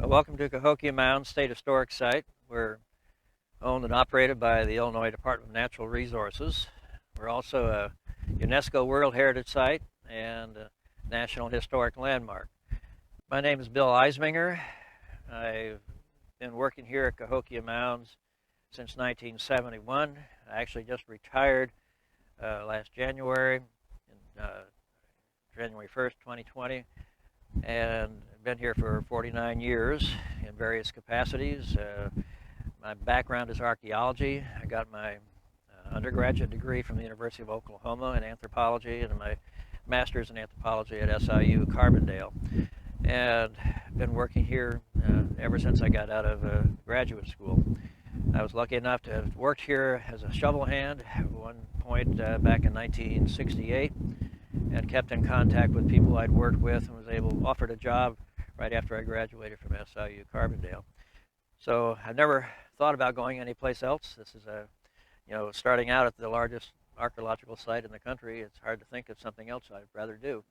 Welcome to Cahokia Mound State Historic Site. We're owned and operated by the Illinois Department of Natural Resources. We're also a UNESCO World Heritage Site and a National Historic Landmark. My name is Bill Iseminger. I've been working here at Cahokia Mounds since 1971. I actually just retired last January, January 1st, 2020, and been here for 49 years in various capacities. My background is archaeology. I got my undergraduate degree from the University of Oklahoma in anthropology and my master's in anthropology at SIU Carbondale. And been working here ever since I got out of graduate school. I was lucky enough to have worked here as a shovel hand at one point back in 1968 and kept in contact with people I'd worked with and was offered a job right after I graduated from SIU Carbondale. So I've never thought about going anyplace else. This is starting out at the largest archaeological site in the country, it's hard to think of something else I'd rather do.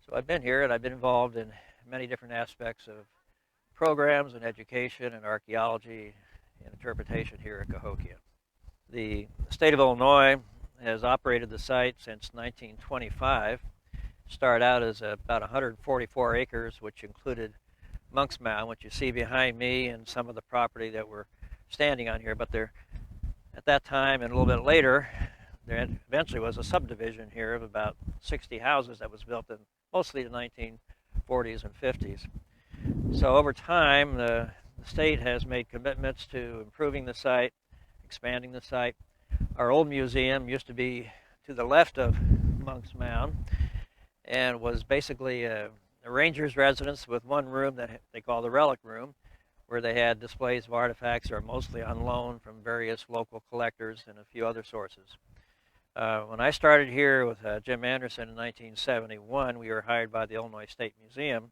So I've been here and I've been involved in many different aspects of programs and education and archaeology and interpretation here at Cahokia. The state of Illinois has operated the site since 1925. Started out as about 144 acres, which included Monk's Mound, which you see behind me, and some of the property that we're standing on here. But there, at that time and a little bit later, there eventually was a subdivision here of about 60 houses that was built in mostly the 1940s and 50s. So over time, the state has made commitments to improving the site, expanding the site. Our old museum used to be to the left of Monk's Mound and was basically a ranger's residence with one room that they call the relic room, where they had displays of artifacts that are mostly on loan from various local collectors and a few other sources. When I started here with Jim Anderson in 1971, we were hired by the Illinois State Museum,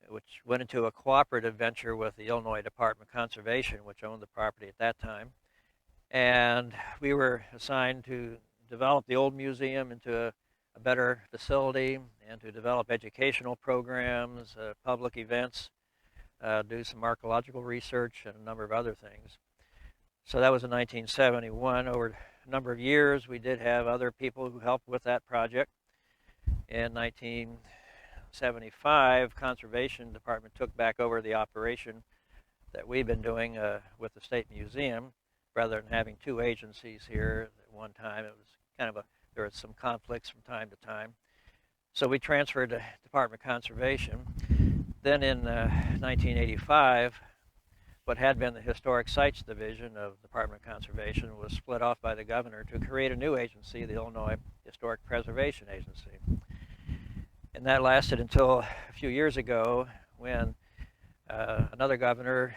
which went into a cooperative venture with the Illinois Department of Conservation, which owned the property at that time. And we were assigned to develop the old museum into a better facility and to develop educational programs, public events, do some archaeological research and a number of other things. So that was in 1971. Over a number of years, we did have other people who helped with that project. In 1975, Conservation Department took back over the operation that we've been doing with the State Museum. Rather than having two agencies here at one time, it was kind of there were some conflicts from time to time. So we transferred to Department of Conservation. Then in 1985, what had been the Historic Sites Division of the Department of Conservation was split off by the governor to create a new agency, the Illinois Historic Preservation Agency. And that lasted until a few years ago when another governor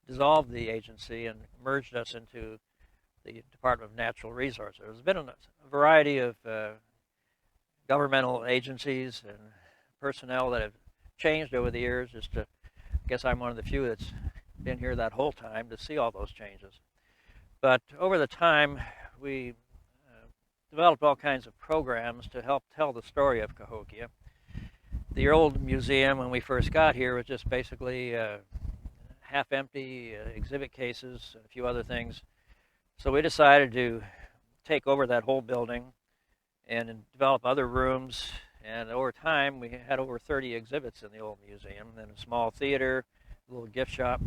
dissolved the agency and merged us into the Department of Natural Resources. There's been a variety of governmental agencies and personnel that have changed over the years. I guess I'm one of the few that's been here that whole time to see all those changes. But over the time, we developed all kinds of programs to help tell the story of Cahokia. The old museum, when we first got here, was just basically half-empty exhibit cases and a few other things. So we decided to take over that whole building and develop other rooms. And over time, we had over 30 exhibits in the old museum, and a small theater, a little gift shop.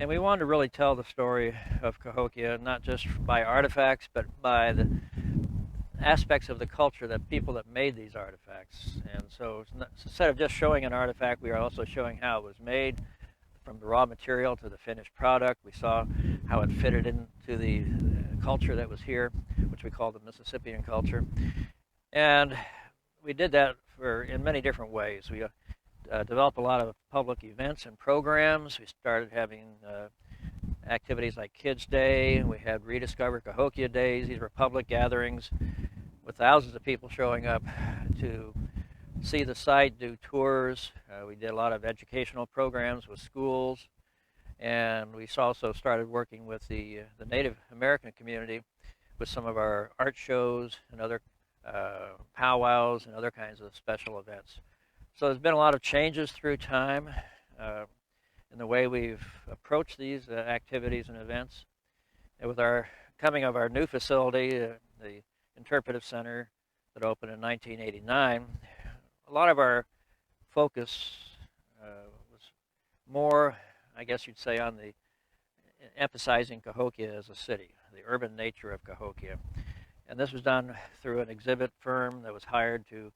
And we wanted to really tell the story of Cahokia, not just by artifacts, but by the aspects of the culture that people that made these artifacts. And so instead of just showing an artifact, we are also showing how it was made, from the raw material to the finished product. We saw how it fitted into the culture that was here, which we call the Mississippian culture. And we did that in many different ways. We developed a lot of public events and programs. We started having activities like Kids Day. We had Rediscover Cahokia Days. These were public gatherings with thousands of people showing up to see the site, do tours. We did a lot of educational programs with schools, and we also started working with the Native American community with some of our art shows and other powwows and other kinds of special events. So there's been a lot of changes through time in the way we've approached these activities and events. And with our coming of our new facility, the Interpretive Center that opened in 1989, a lot of our focus was more, I guess you'd say, on the emphasizing Cahokia as a city, the urban nature of Cahokia. And this was done through an exhibit firm that was hired to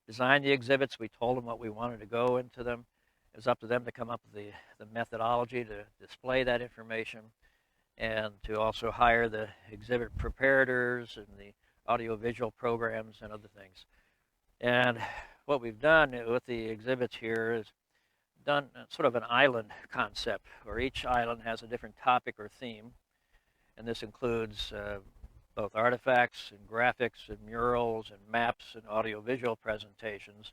design the exhibits. We told them what we wanted to go into them. It was up to them to come up with the methodology to display that information, and to also hire the exhibit preparators and the audiovisual programs and other things. And what we've done with the exhibits here is done sort of an island concept, where each island has a different topic or theme. And this includes both artifacts and graphics and murals and maps and audiovisual presentations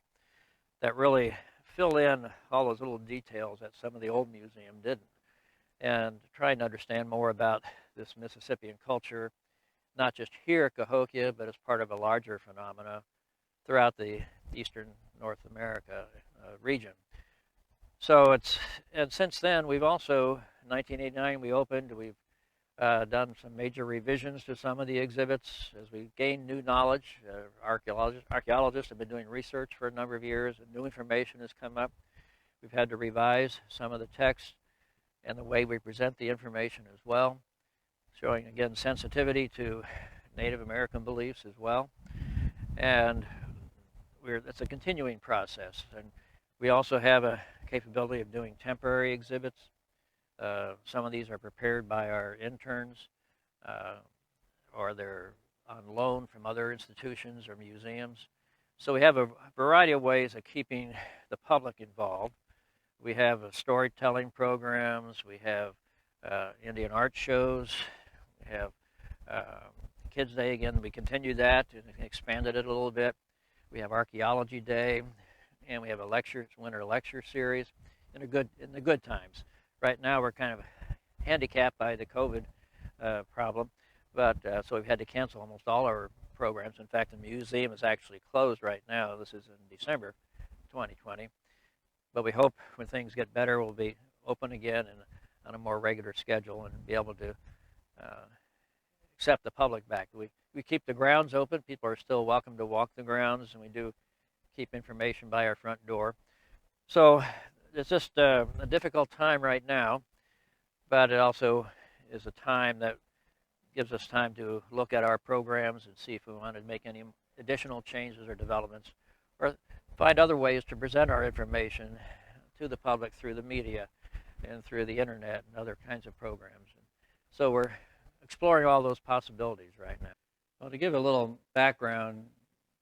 that really fill in all those little details that some of the old museum didn't. And trying to understand more about this Mississippian culture, not just here at Cahokia, but as part of a larger phenomena throughout the eastern North America region. So and since then, we've also, in 1989 we opened, we've done some major revisions to some of the exhibits as we gain new knowledge. Archaeologists have been doing research for a number of years, and new information has come up. We've had to revise some of the text and the way we present the information as well, showing, again, sensitivity to Native American beliefs as well. And it's a continuing process. And we also have a capability of doing temporary exhibits. Some of these are prepared by our interns, or they're on loan from other institutions or museums. So we have a variety of ways of keeping the public involved. We have storytelling programs. We have Indian art shows. We have Kids Day. Again, we continued that and expanded it a little bit. We have Archaeology Day, and we have a winter lecture series in the good times. Right now, we're kind of handicapped by the COVID problem, but so we've had to cancel almost all our programs. In fact, the museum is actually closed right now. This is in December 2020. But we hope when things get better, we'll be open again and on a more regular schedule and be able to accept the public back. We keep the grounds open. People are still welcome to walk the grounds, and we do keep information by our front door. So it's just a difficult time right now, but it also is a time that gives us time to look at our programs and see if we want to make any additional changes or developments, or find other ways to present our information to the public through the media and through the internet and other kinds of programs. So we're exploring all those possibilities right now. Well, to give a little background,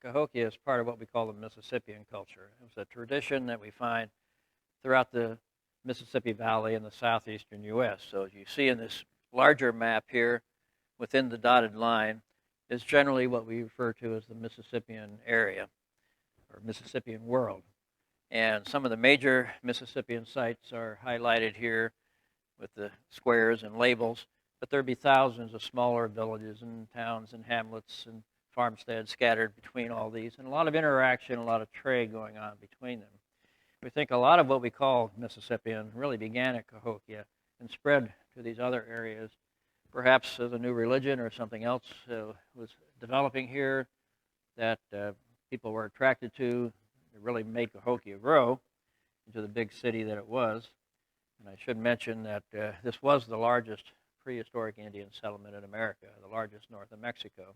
Cahokia is part of what we call the Mississippian culture. It's a tradition that we find throughout the Mississippi Valley in the southeastern U.S. So as you see in this larger map here, within the dotted line, is generally what we refer to as the Mississippian area, or Mississippian world. And some of the major Mississippian sites are highlighted here with the squares and labels, but there'd be thousands of smaller villages and towns and hamlets and farmsteads scattered between all these, and a lot of interaction, a lot of trade going on between them. We think a lot of what we call Mississippian really began at Cahokia and spread to these other areas, perhaps as a new religion or something else was developing here that people were attracted to. It really made Cahokia grow into the big city that it was. And I should mention that this was the largest prehistoric Indian settlement in America, the largest north of Mexico.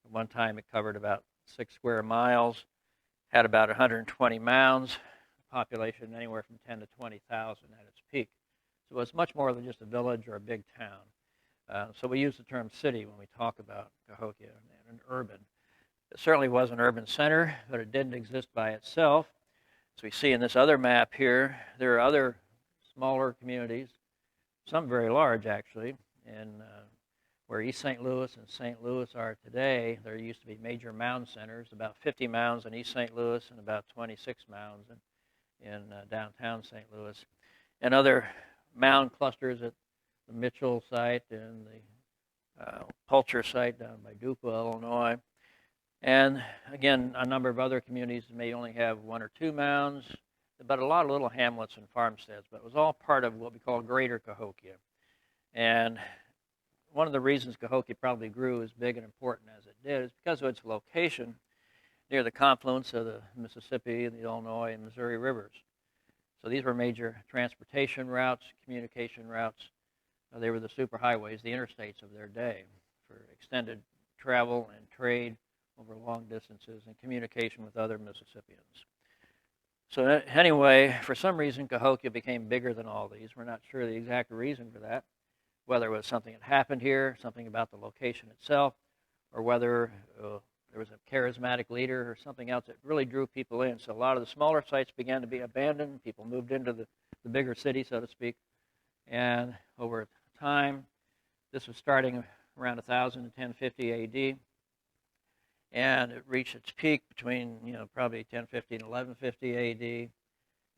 At one time, it covered about 6 square miles, had about 120 mounds, population anywhere from 10 to 20,000 at its peak. So it's much more than just a village or a big town. So we use the term city when we talk about Cahokia and urban. It certainly was an urban center, but it didn't exist by itself. As we see in this other map here, there are other smaller communities, some very large actually, and where East St. Louis and St. Louis are today, there used to be major mound centers, about 50 mounds in East St. Louis and about 26 mounds in downtown St. Louis, and other mound clusters at the Mitchell site and the Pulcher site down by Dupa, Illinois. And again, a number of other communities may only have 1 or 2 mounds, but a lot of little hamlets and farmsteads. But it was all part of what we call Greater Cahokia. And one of the reasons Cahokia probably grew as big and important as it did is because of its location near the confluence of the Mississippi and the Illinois and Missouri rivers. So these were major transportation routes, communication routes. They were the superhighways, the interstates of their day for extended travel and trade over long distances and communication with other Mississippians. So anyway, for some reason, Cahokia became bigger than all these. We're not sure the exact reason for that, whether it was something that happened here, something about the location itself, or whether there was a charismatic leader or something else that really drew people in. So a lot of the smaller sites began to be abandoned. People moved into the bigger city, so to speak. And over time, this was starting around 1000 and 1050 AD. And it reached its peak between, probably 1050 and 1150 AD.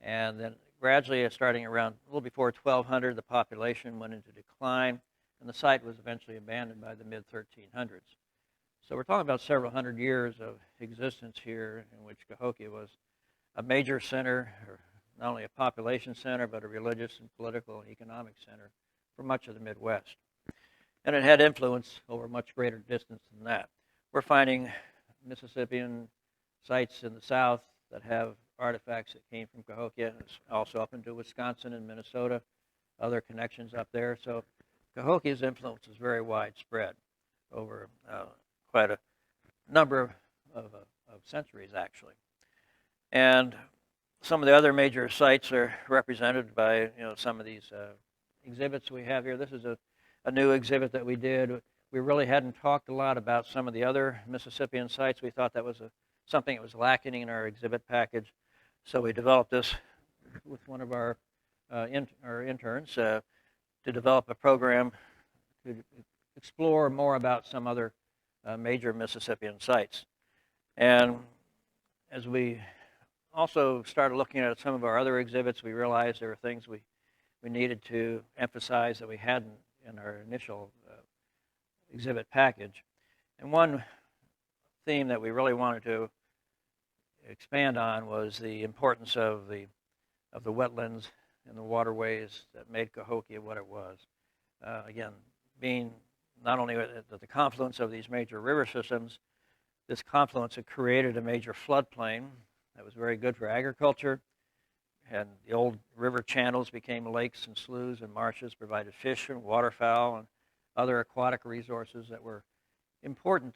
And then gradually, starting around a little before 1200, the population went into decline, and the site was eventually abandoned by the mid-1300s. So we're talking about several hundred years of existence here in which Cahokia was a major center, or not only a population center, but a religious and political and economic center for much of the Midwest. And it had influence over much greater distance than that. We're finding Mississippian sites in the south that have artifacts that came from Cahokia, also up into Wisconsin and Minnesota, other connections up there. So Cahokia's influence is very widespread over quite a number of centuries, actually. And some of the other major sites are represented by some of these exhibits we have here. This is a new exhibit that we did. We really hadn't talked a lot about some of the other Mississippian sites. We thought that was something that was lacking in our exhibit package. So we developed this with one of our interns to develop a program to explore more about some other major Mississippian sites. And as we also started looking at some of our other exhibits, we realized there were things we needed to emphasize that we hadn't in our initial exhibit package. And one theme that we really wanted to expand on was the importance of the wetlands and the waterways that made Cahokia what it was. Again, being not only at the confluence of these major river systems, this confluence had created a major floodplain that was very good for agriculture, and the old river channels became lakes and sloughs and marshes, provided fish and waterfowl and other aquatic resources that were important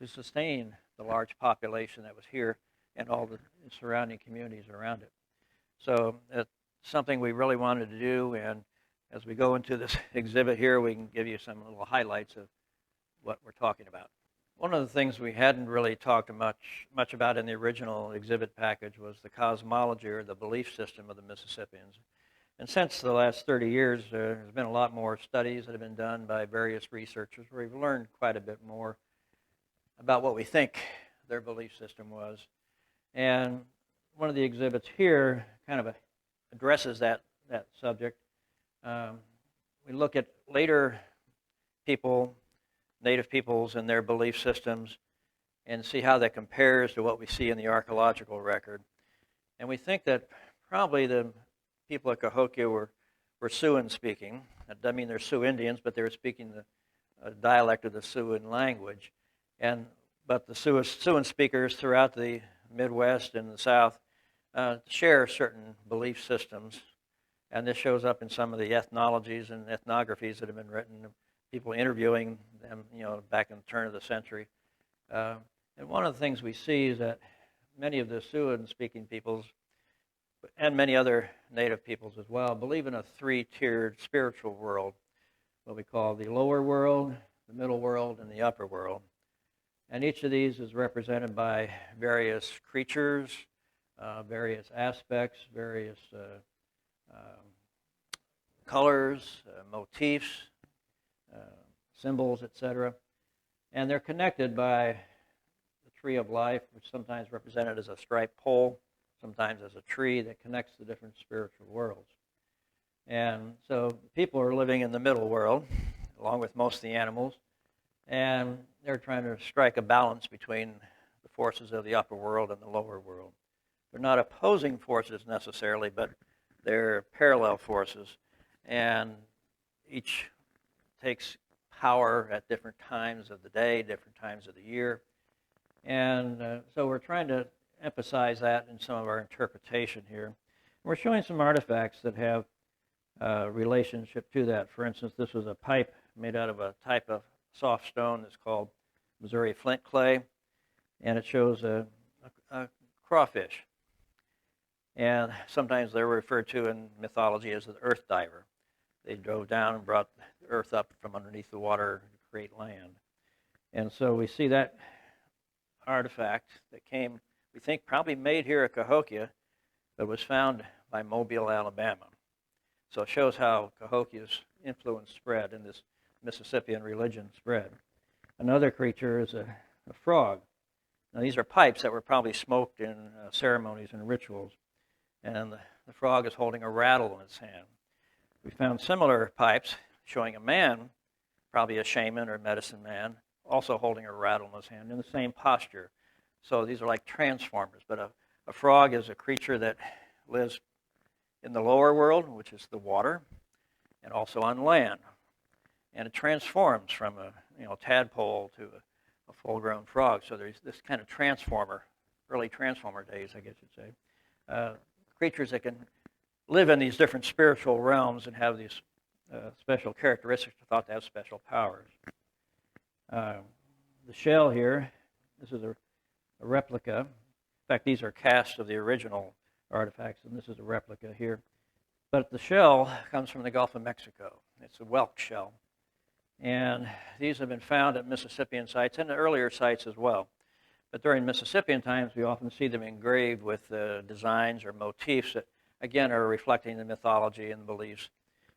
to sustain the large population that was here and all the surrounding communities around it. So it's something we really wanted to do, and as we go into this exhibit here, we can give you some little highlights of what we're talking about. One of the things we hadn't really talked much about in the original exhibit package was the cosmology, or the belief system of the Mississippians. And since the last 30 years, there's been a lot more studies that have been done by various researchers where we've learned quite a bit more about what we think their belief system was. And one of the exhibits here kind of addresses that subject. We look at later people, native peoples, and their belief systems, and see how that compares to what we see in the archaeological record. And we think that probably the people at Cahokia were Siouan speaking. That doesn't mean they're Sioux Indians, but they were speaking the dialect of the Siouan language. But the Siouan speakers throughout the Midwest and the South share certain belief systems. And this shows up in some of the ethnologies and ethnographies that have been written, people interviewing them, back in the turn of the century. And one of the things we see is that many of the Siouan-speaking peoples, and many other native peoples as well, believe in a three-tiered spiritual world, what we call the lower world, the middle world, and the upper world. And each of these is represented by various creatures, various aspects, various colors, motifs, symbols, etc. And they're connected by the tree of life, which is sometimes represented as a striped pole, sometimes as a tree that connects the different spiritual worlds. And so people are living in the middle world, along with most of the animals, and they're trying to strike a balance between forces of the upper world and the lower world. They're not opposing forces necessarily, but they're parallel forces, and each takes power at different times of the day, different times of the year. And so we're trying to emphasize that in some of our interpretation here. We're showing some artifacts that have relationship to that. For instance, this was a pipe made out of a type of soft stone that's called Missouri flint clay, and it shows a crawfish. And sometimes they're referred to in mythology as the earth diver. They drove down and brought the earth up from underneath the water to create land. And so we see that artifact that came, we think, probably made here at Cahokia, but was found by Mobile, Alabama. So it shows how Cahokia's influence spread and this Mississippian religion spread. Another creature is a frog. Now these are pipes that were probably smoked in ceremonies and rituals. And the frog is holding a rattle in its hand. We found similar pipes showing a man, probably a shaman or medicine man, also holding a rattle in his hand in the same posture. So these are like transformers. But a frog is a creature that lives in the lower world, which is the water, and also on land. And it transforms from a tadpole to a full-grown frog. So there's this kind of transformer, early transformer days, I guess you'd say. Creatures that can live in these different spiritual realms and have these special characteristics, are thought to have special powers. The shell here, this is a replica. In fact, these are casts of the original artifacts, and this is a replica here. But the shell comes from the Gulf of Mexico. It's a whelk shell. And these have been found at Mississippian sites and earlier sites as well. But during Mississippian times, we often see them engraved with designs or motifs that, again, are reflecting the mythology and the beliefs.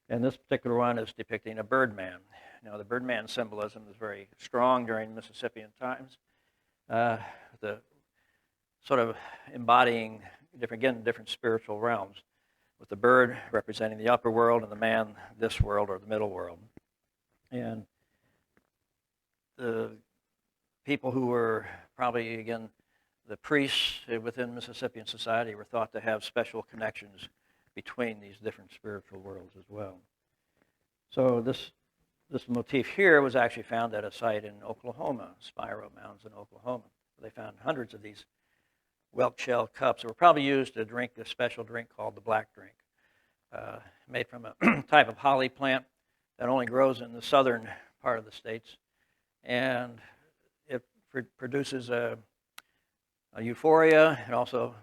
And this particular one is depicting a birdman. Now, the birdman symbolism is very strong during Mississippian times. The sort of embodying different spiritual realms, with the bird representing the upper world and the man this world or the middle world. And the people who were probably, again, the priests within Mississippian society were thought to have special connections between these different spiritual worlds as well. So this motif here was actually found at a site in Oklahoma, Spiro Mounds in Oklahoma. They found hundreds of these whelk shell cups that were probably used to drink a special drink called the black drink, made from a type of holly plant that only grows in the southern part of the states. And it produces a euphoria, and also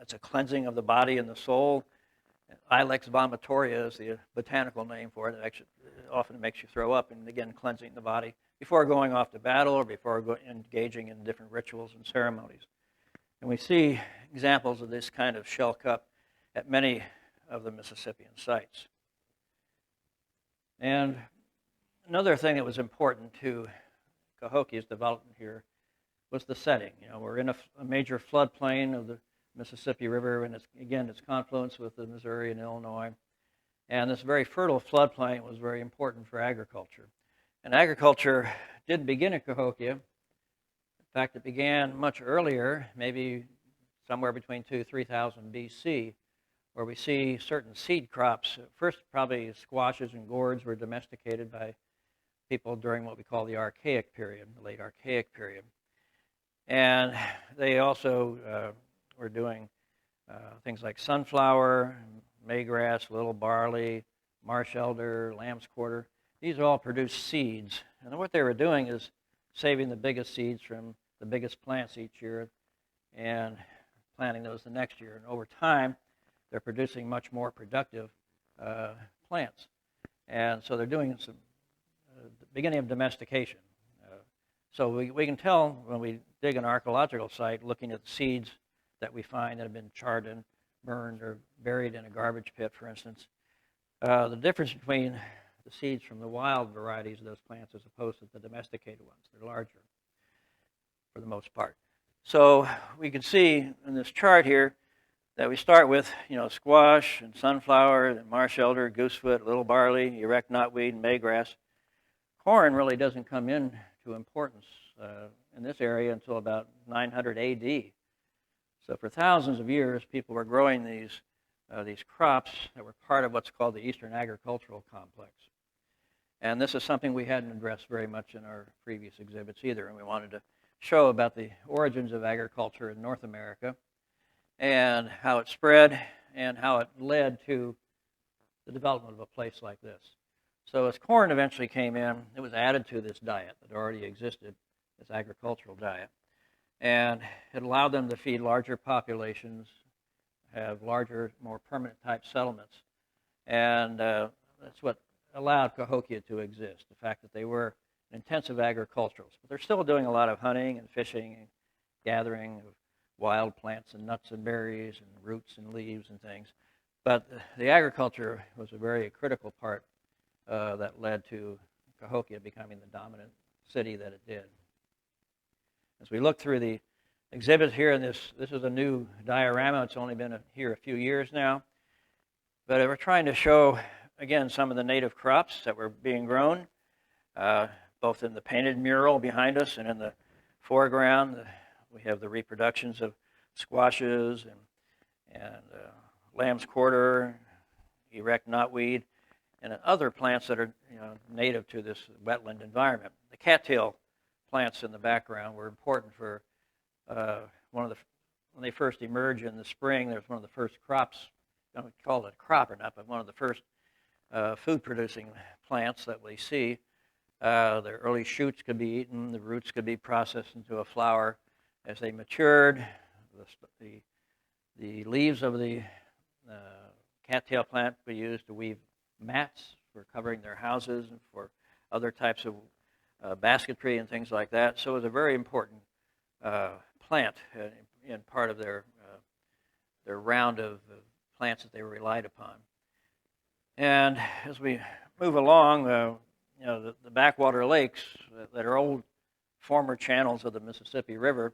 it's a cleansing of the body and the soul. Ilex vomitoria is the botanical name for it. It actually often makes you throw up, and again, cleansing the body before going off to battle or before engaging in different rituals and ceremonies. And we see examples of this kind of shell cup at many of the Mississippian sites. And another thing that was important to Cahokia's development here was the setting. We're in a major floodplain of the Mississippi River, and its confluence with the Missouri and Illinois. And this very fertile floodplain was very important for agriculture. And agriculture did begin at Cahokia. In fact, it began much earlier, maybe somewhere between 2,000 and 3,000 BC, where we see certain seed crops. First, probably squashes and gourds were domesticated by people during what we call the Archaic period, the late Archaic period. And they also were doing things like sunflower, maygrass, little barley, marsh elder, lamb's quarter. These all produce seeds. And what they were doing is saving the biggest seeds from the biggest plants each year and planting those the next year. And over time, they're producing much more productive plants. And so they're doing some beginning of domestication. So we can tell when we dig an archaeological site, looking at the seeds that we find that have been charred and burned or buried in a garbage pit, for instance, the difference between the seeds from the wild varieties of those plants as opposed to the domesticated ones. They're larger for the most part. So we can see in this chart here that we start with, squash and sunflower, and marsh elder, goosefoot, little barley, erect knotweed, and maygrass. Corn really doesn't come into importance in this area until about 900 AD. So for thousands of years, people were growing these crops that were part of what's called the Eastern Agricultural Complex. And this is something we hadn't addressed very much in our previous exhibits either, and we wanted to show about the origins of agriculture in North America and how it spread and how it led to the development of a place like this. So as corn eventually came in, it was added to this diet that already existed, this agricultural diet. And it allowed them to feed larger populations, have larger, more permanent type settlements. And that's what allowed Cahokia to exist, the fact that they were intensive agriculturalists. But they're still doing a lot of hunting and fishing and gathering of wild plants and nuts and berries and roots and leaves and things. But the agriculture was a very critical part that led to Cahokia becoming the dominant city that it did. As we look through the exhibit here, and this is a new diorama. It's only been here a few years now. But we're trying to show, again, some of the native crops that were being grown, both in the painted mural behind us and in the foreground. We have the reproductions of squashes and lamb's quarter, erect knotweed, and other plants that are native to this wetland environment. The cattail plants in the background were important for when they first emerge in the spring. There's one of the first crops, I don't call it a crop or not, but one of the first food-producing plants that we see. The early shoots could be eaten, the roots could be processed into a flour. As they matured, the leaves of the cattail plant were used to weave mats for covering their houses and for other types of basketry and things like that. So it was a very important plant in part of their round of plants that they relied upon. And as we move along, the backwater lakes that are old former channels of the Mississippi River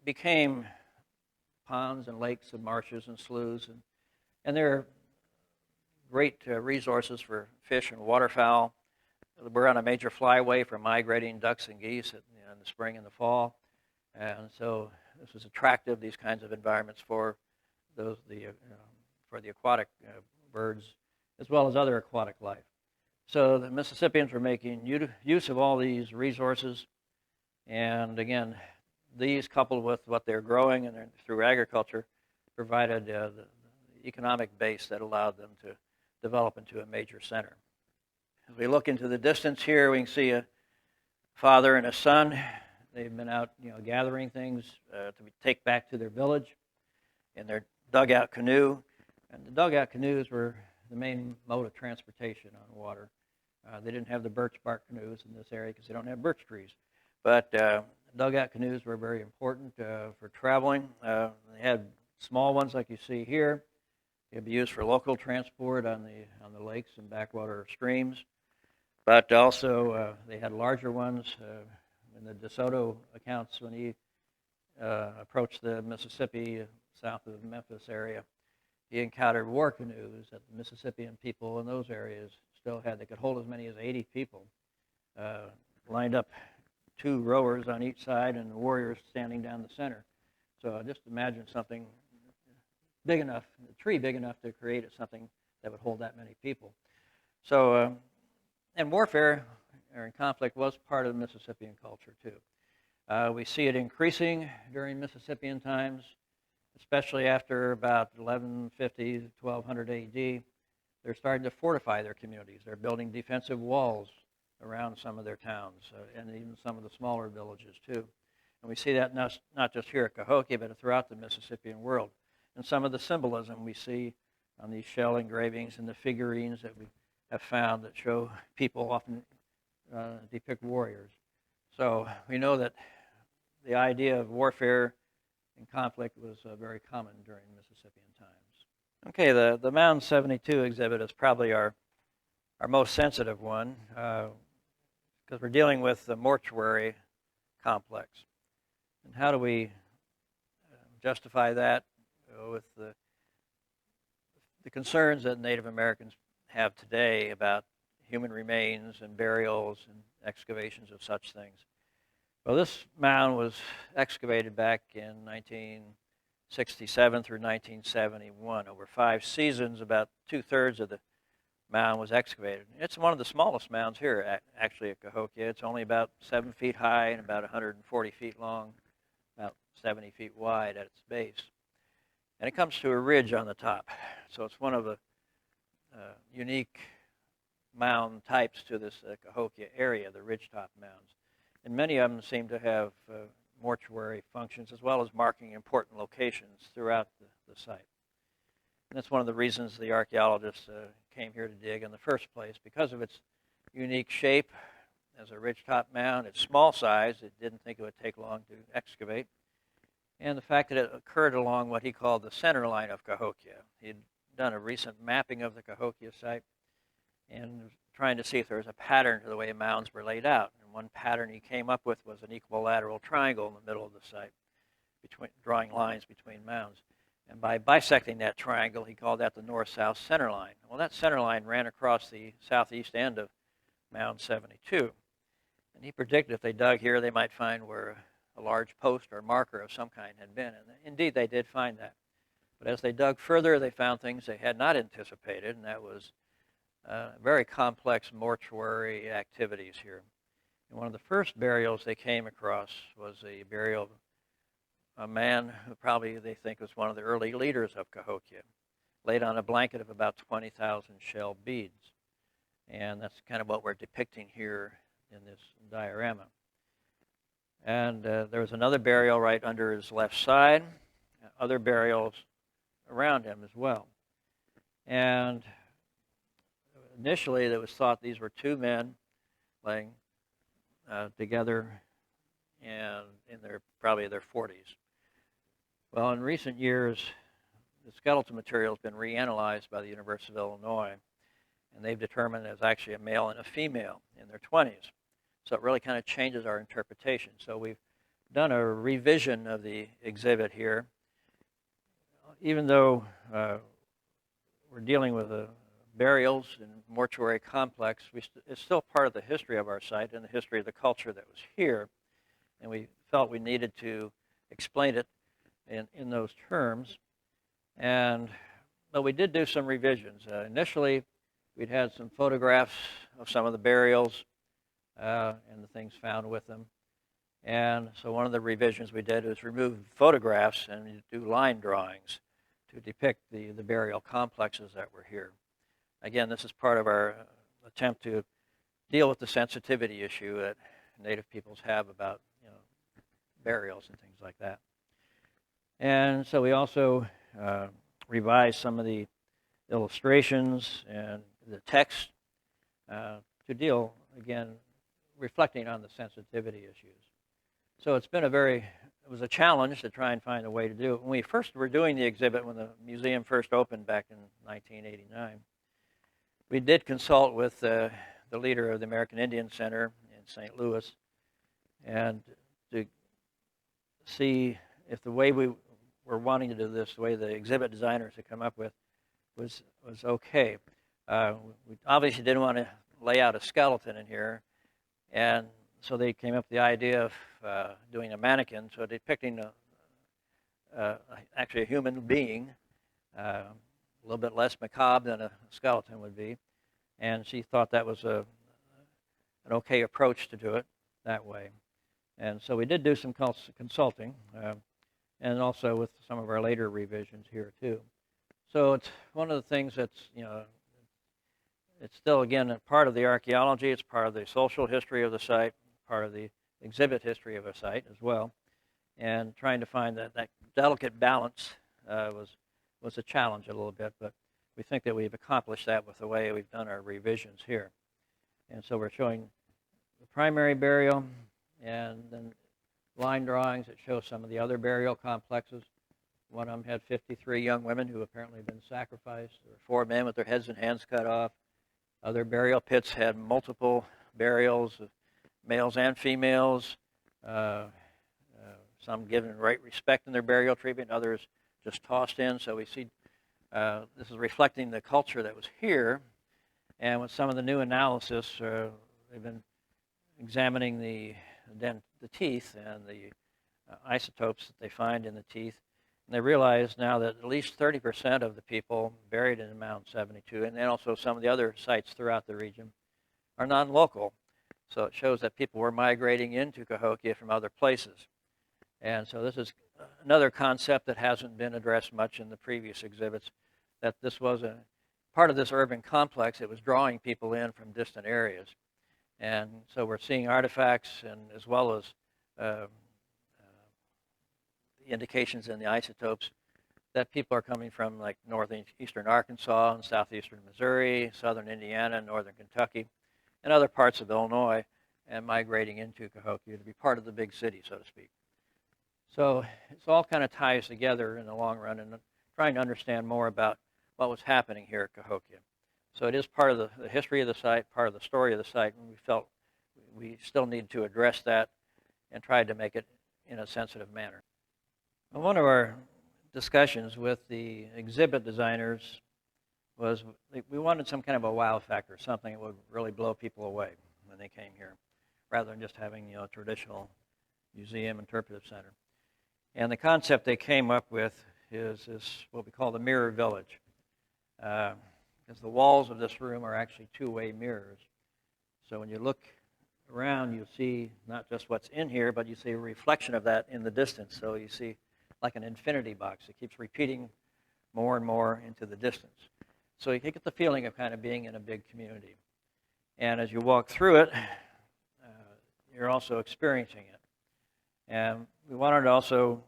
became ponds and lakes and marshes and sloughs, and they're great resources for fish and waterfowl. We're on a major flyway for migrating ducks and geese in the spring and the fall, and so this is attractive, these kinds of environments for the aquatic birds as well as other aquatic life. So the Mississippians were making use of all these resources, and again, these coupled with what they're growing and through agriculture provided the economic base that allowed them to develop into a major center. As we look into the distance here, we can see a father and a son. They've been out, gathering things to take back to their village in their dugout canoe. And the dugout canoes were the main mode of transportation on water. They didn't have the birch bark canoes in this area because they don't have birch trees. But dugout canoes were very important for traveling. They had small ones like you see here. They'd be used for local transport on the lakes and backwater streams. But also they had larger ones. In the DeSoto accounts, when he approached the Mississippi south of the Memphis area, he encountered war canoes that the Mississippian people in those areas still had. They could hold as many as 80 people, lined up 2 rowers on each side and the warriors standing down the center. So just imagine something big enough, a tree big enough to create something that would hold that many people. So, and warfare or conflict was part of the Mississippian culture too. We see it increasing during Mississippian times, especially after about 1150 to 1200 AD. They're starting to fortify their communities. They're building defensive walls around some of their towns and even some of the smaller villages too. And we see that not just here at Cahokia, but throughout the Mississippian world. And some of the symbolism we see on these shell engravings and the figurines that we have found that show people often depict warriors. So we know that the idea of warfare and conflict was very common during Mississippian times. Okay, the Mound 72 exhibit is probably our most sensitive one because we're dealing with the mortuary complex. And how do we justify that with the concerns that Native Americans have today about human remains and burials and excavations of such things? Well, this mound was excavated back in 1967 through 1971. Over 5 seasons, about 2/3 of the mound was excavated. It's one of the smallest mounds here, actually, at Cahokia. It's only about 7 feet high and about 140 feet long, about 70 feet wide at its base. And it comes to a ridge on the top. So it's one of the unique mound types to this Cahokia area, the ridgetop mounds. And many of them seem to have mortuary functions as well as marking important locations throughout the site. And that's one of the reasons the archaeologists came here to dig in the first place, because of its unique shape as a ridgetop mound, its small size. It didn't think it would take long to excavate, and the fact that it occurred along what he called the center line of Cahokia. He'd done a recent mapping of the Cahokia site and was trying to see if there was a pattern to the way mounds were laid out. And one pattern he came up with was an equilateral triangle in the middle of the site, drawing lines between mounds. And by bisecting that triangle, he called that the north-south center line. Well, that center line ran across the southeast end of Mound 72. And he predicted if they dug here, they might find where a large post or marker of some kind had been. And indeed, they did find that. But as they dug further, they found things they had not anticipated, and that was very complex mortuary activities here. And one of the first burials they came across was the burial of a man who probably they think was one of the early leaders of Cahokia, laid on a blanket of about 20,000 shell beads. And that's kind of what we're depicting here in this diorama. And there was another burial right under his left side, other burials around him as well. And initially it was thought these were 2 men laying together and in probably their 40s. Well, in recent years, the skeletal material has been reanalyzed by the University of Illinois, and they've determined there's actually a male and a female in their 20s. So it really kind of changes our interpretation. So we've done a revision of the exhibit here. Even though we're dealing with burials and mortuary complex, it's still part of the history of our site and the history of the culture that was here. And we felt we needed to explain it in those terms. But we did do some revisions. Initially, we'd had some photographs of some of the burials and the things found with them. And so one of the revisions we did was remove photographs and do line drawings to depict the burial complexes that were here. Again, this is part of our attempt to deal with the sensitivity issue that Native peoples have about burials and things like that. And so we also revised some of the illustrations and the text to deal, again, reflecting on the sensitivity issues. So it's been it was a challenge to try and find a way to do it. When we first were doing the exhibit, when the museum first opened back in 1989, we did consult with the leader of the American Indian Center in St. Louis and to see if the way we were wanting to do this, the way the exhibit designers had come up with, was okay. We obviously didn't want to lay out a skeleton in here, and so they came up with the idea of doing a mannequin, so depicting actually a human being, a little bit less macabre than a skeleton would be, and she thought that was an okay approach to do it that way. And so we did do some consulting, and also with some of our later revisions here too. So it's one of the things that's, it's still, again, a part of the archaeology, it's part of the social history of the site, part of the exhibit history of a site as well. And trying to find that delicate balance was a challenge a little bit, but we think that we've accomplished that with the way we've done our revisions here. And so we're showing the primary burial and then line drawings that show some of the other burial complexes. One of them had 53 young women who apparently had been sacrificed. There were 4 men with their heads and hands cut off. Other burial pits had multiple burials of males and females, some given great respect in their burial treatment, others just tossed in. So we see this is reflecting the culture that was here. And with some of the new analysis, they've been examining the the teeth and the isotopes that they find in the teeth. And they realize now that at least 30% of the people buried in Mound 72, and then also some of the other sites throughout the region, are non-local. So it shows that people were migrating into Cahokia from other places. And so this is another concept that hasn't been addressed much in the previous exhibits, that this was a part of this urban complex. It was drawing people in from distant areas. And so we're seeing artifacts, and as well as indications in the isotopes that people are coming from like northeastern Arkansas and southeastern Missouri, southern Indiana, northern Kentucky, and other parts of Illinois, and migrating into Cahokia to be part of the big city, so to speak. So it's all kind of ties together in the long run, and trying to understand more about what was happening here at Cahokia. So it is part of the history of the site, part of the story of the site, and we felt we still need to address that and try to make it in a sensitive manner. Well, one of our discussions with the exhibit designers was we wanted some kind of a wow factor, something that would really blow people away when they came here, rather than just having a traditional museum interpretive center. And the concept they came up with is what we call the mirror village, because the walls of this room are actually two-way mirrors. So when you look around, you see not just what's in here, but you see a reflection of that in the distance. So you see like an infinity box. It keeps repeating more and more into the distance. So you get the feeling of kind of being in a big community. And as you walk through it, you're also experiencing it. And we wanted to also,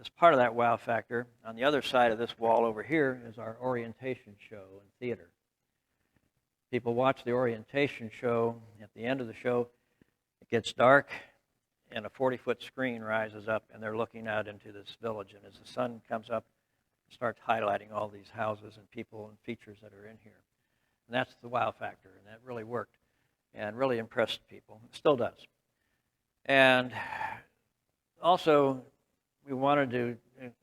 as part of that wow factor, on the other side of this wall over here is our orientation show and theater. People watch the orientation show. At the end of the show, it gets dark, and a 40-foot screen rises up, and they're looking out into this village. And as the sun comes up, it starts highlighting all these houses and people and features that are in here. And that's the wow factor, and that really worked and really impressed people. It still does. And also, we wanted to,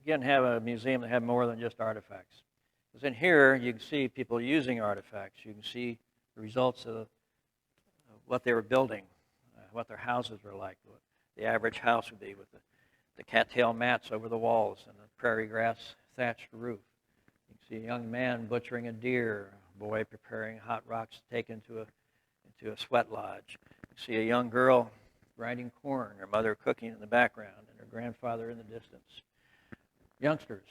again, have a museum that had more than just artifacts. Because in here, you can see people using artifacts. You can see the results of what they were building, what their houses were like, what the average house would be with the cattail mats over the walls and the prairie grass thatched roof. You can see a young man butchering a deer, a boy preparing hot rocks to take into a sweat lodge. You see a young girl grinding corn, her mother cooking in the background, and her grandfather in the distance. Youngsters,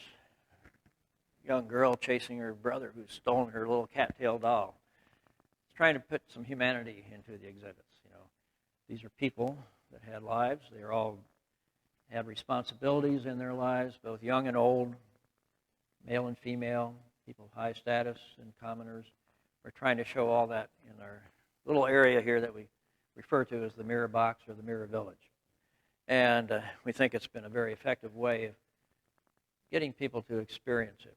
young girl chasing her brother who's stolen her little cattail doll. It's trying to put some humanity into the exhibits. These are people that had lives. They all had responsibilities in their lives, both young and old, male and female, people of high status and commoners. We're trying to show all that in our little area here that we refer to as the mirror box or the mirror village. And we think it's been a very effective way of getting people to experience it.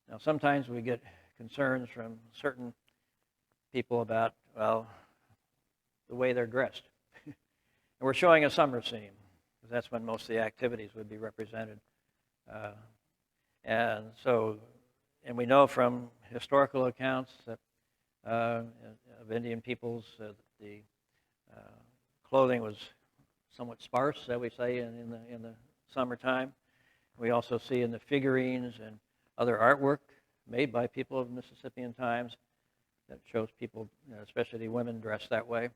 Now, sometimes we get concerns from certain people about, well, the way they're dressed. And we're showing a summer scene, because that's when most of the activities would be represented. And we know from historical accounts that of Indian peoples, the clothing was somewhat sparse, shall we say, in the summertime. We also see in the figurines and other artwork made by people of Mississippian times that shows people, especially women, dressed that way.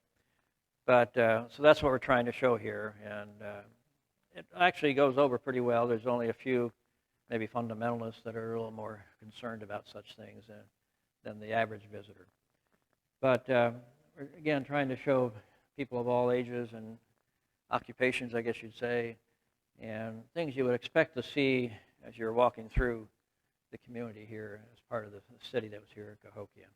But so that's what we're trying to show here, and it actually goes over pretty well. There's only a few, maybe fundamentalists, that are a little more concerned about such things than the average visitor. But we're, again, trying to show people of all ages and occupations, I guess you'd say, and things you would expect to see as you're walking through the community here as part of the city that was here at Cahokia.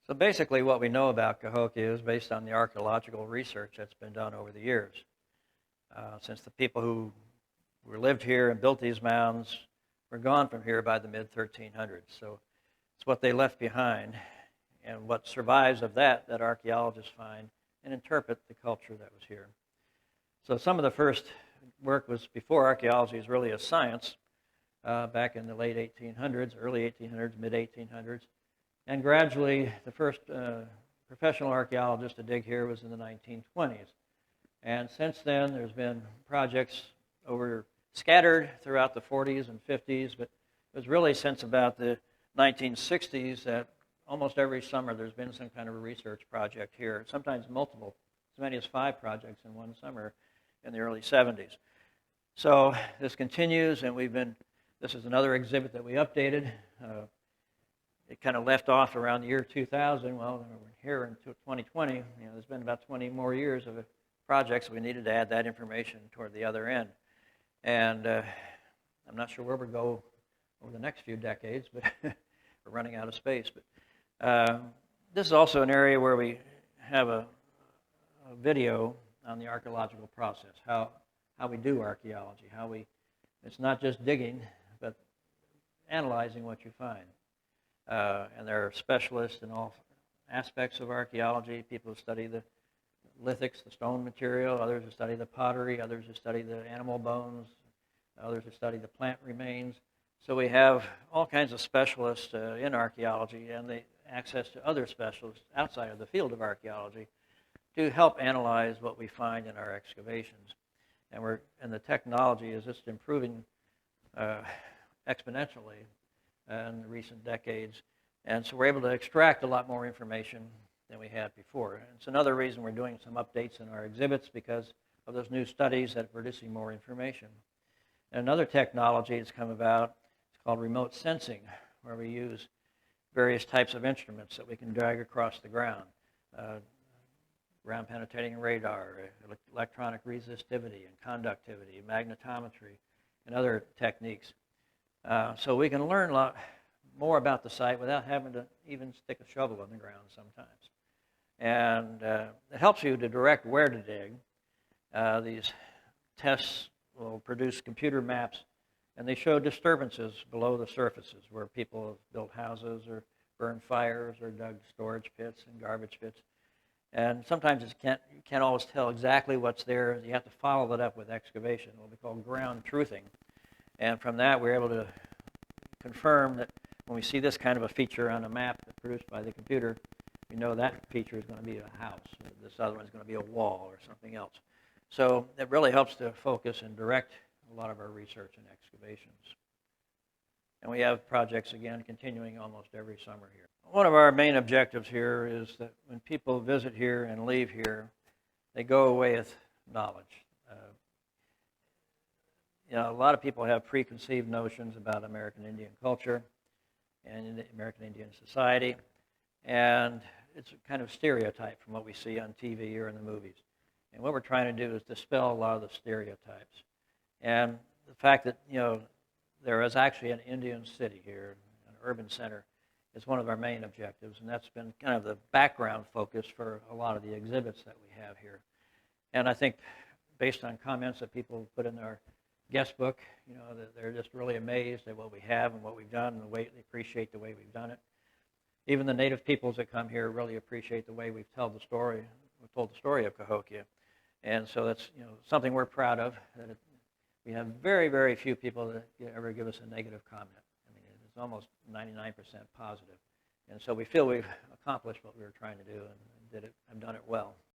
So basically what we know about Cahokia is based on the archaeological research that's been done over the years. Since the people who lived here and built these mounds were gone from here by the mid-1300s. So it's what they left behind and what survives of that archaeologists find and interpret the culture that was here. So some of the first work was before archaeology is really a science, back in the late 1800s, early 1800s, mid-1800s. And gradually, the first professional archaeologist to dig here was in the 1920s. And since then, there's been projects scattered throughout the 40s and 50s, but it was really since about the 1960s that almost every summer there's been some kind of a research project here, sometimes multiple, as many as 5 projects in one summer in the early 70s. So this continues, and this is another exhibit that we updated. It kind of left off around the year 2000. Well, we're here in 2020. There's been about 20 more years of projects. We needed to add that information toward the other end. And I'm not sure where we'll go over the next few decades, but we're running out of space. But this is also an area where we have a video on the archaeological process, how we do archaeology, it's not just digging, but analyzing what you find. And there are specialists in all aspects of archaeology, people who study the lithics, the stone material, others who study the pottery, others who study the animal bones, others who study the plant remains. So we have all kinds of specialists in archaeology and the access to other specialists outside of the field of archaeology to help analyze what we find in our excavations. And the technology is just improving exponentially in recent decades. And so we're able to extract a lot more information than we had before. And it's another reason we're doing some updates in our exhibits, because of those new studies that are producing more information. And another technology that's come about is called remote sensing, where we use various types of instruments that we can drag across the ground. Ground penetrating radar, electronic resistivity and conductivity, magnetometry, and other techniques. So we can learn a lot more about the site without having to even stick a shovel in the ground sometimes. And it helps you to direct where to dig. These tests will produce computer maps, and they show disturbances below the surfaces where people have built houses or burned fires or dug storage pits and garbage pits. And sometimes you can't always tell exactly what's there. You have to follow that up with excavation, what we call ground truthing. And from that, we're able to confirm that when we see this kind of a feature on a map produced by the computer, we know that feature is going to be a house. This other one is going to be a wall or something else. So it really helps to focus and direct a lot of our research and excavations. And we have projects, again, continuing almost every summer here. One of our main objectives here is that when people visit here and leave here, they go away with knowledge. A lot of people have preconceived notions about American Indian culture and American Indian society, and it's a kind of stereotype from what we see on TV or in the movies. And what we're trying to do is dispel a lot of the stereotypes. And the fact that, there is actually an Indian city here, an urban center, is one of our main objectives, and that's been kind of the background focus for a lot of the exhibits that we have here. And I think based on comments that people put in our guest book, that they're just really amazed at what we have and what we've done and the way they appreciate the way we've done it. Even the native peoples that come here really appreciate the way we've told the story of Cahokia. And so that's something we're proud of. We have very, very few people that ever give us a negative comment. I mean, it's almost 99% positive. And so we feel we've accomplished what we were trying to do and done it well.